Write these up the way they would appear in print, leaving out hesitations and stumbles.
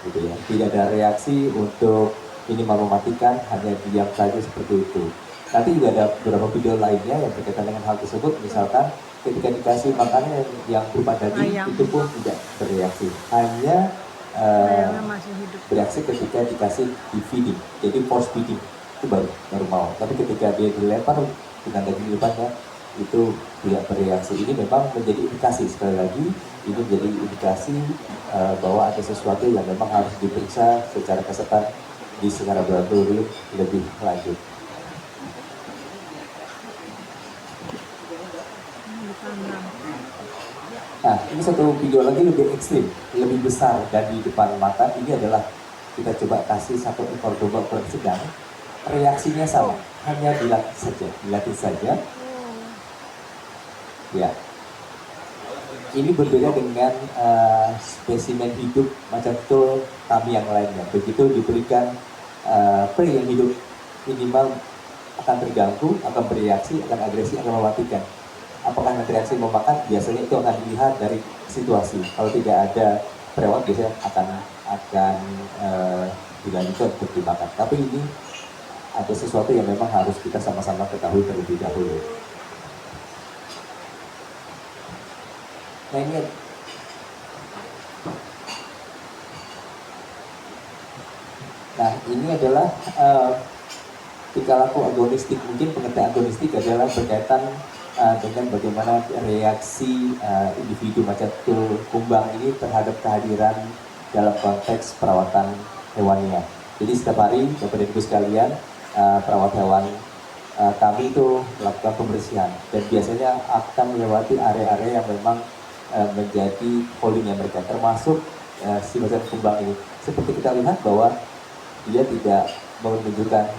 gitu ya. Tidak ada reaksi untuk minimal mematikan, hanya diam saja seperti itu. Nanti juga ada beberapa video lainnya yang berkaitan dengan hal tersebut, misalkan ketika dikasih makanan yang berupa daging itu pun tidak bereaksi, hanya bereaksi ketika dikasih di feeding, jadi force feeding itu baru mau. Tapi ketika dia dilempar dengan daging di depannya itu tidak bereaksi. Ini memang menjadi indikasi, sekali lagi ini menjadi indikasi bahwa ada sesuatu yang memang harus diperiksa secara kesehatan di secara laboratorium lebih lanjut. Nah, ini satu video lagi lebih ekstrim, lebih besar dan di depan mata. Ini adalah kita coba kasih satu ekor domba ukuran sedang, reaksinya sama, hanya dilatih saja. Ya, ini berbeda dengan spesimen hidup macam itu kami yang lainnya. Begitu diberikan prey yang hidup, minimal akan terganggu, akan bereaksi, akan agresi, akan mematikan. Apakah nanti reaksi memakan? Biasanya itu akan dilihat dari situasi. Kalau tidak ada perawat, biasanya akan dilanjutkan untuk dimakan. Tapi ini ada sesuatu yang memang harus kita sama-sama ketahui terlebih dahulu. Nah ini adalah tingkah laku agonistik. Mungkin pengertian agonistik adalah berkaitan dengan bagaimana reaksi individu macam kumbang ini terhadap kehadiran dalam konteks perawatan hewannya. Jadi setiap hari Bapak dan Ibu sekalian, perawat hewan kami itu melakukan pembersihan dan biasanya akan melewati area-area yang memang menjadi holdingnya mereka, termasuk si macam kumbang ini. Seperti kita lihat bahwa dia tidak menunjukkan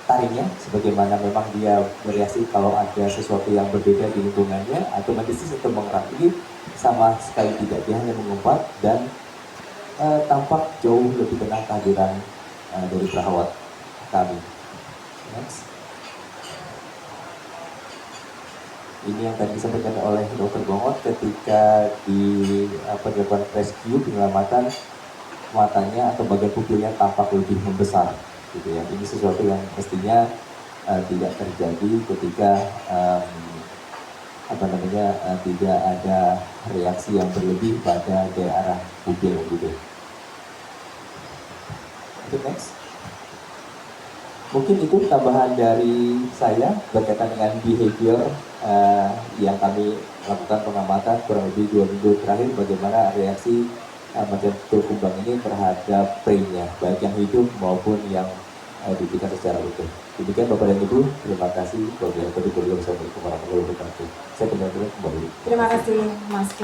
taringnya, sebagaimana memang dia bereaksi kalau ada sesuatu yang berbeda di lingkungannya, atau medis atau mengerang. Ini sama sekali tidak, dia hanya mengumpat dan tampak jauh lebih tenang kehadiran dari perawat kami. Next. Ini yang tadi disampaikan oleh Dr. Gongot ketika dilakukan rescue, penyelamatan, matanya atau bagian pupilnya tampak lebih membesar. Gitu ya. Ini sesuatu yang mestinya tidak terjadi ketika tidak ada reaksi yang berlebih pada daerah pupil gitu. Oke, next. Mungkin itu tambahan dari saya berkaitan dengan behavior yang kami lakukan pengamatan kurang lebih 2 minggu terakhir, bagaimana reaksi macam kumbang ini terhadap prey-nya, baik yang hidup maupun yang diberikan secara utuh. Demikian Bapak dan Ibu, terima kasih. Wassalamualaikum warahmatullahi wabarakatuh. Saya kembali. Terima kasih Mas Ken.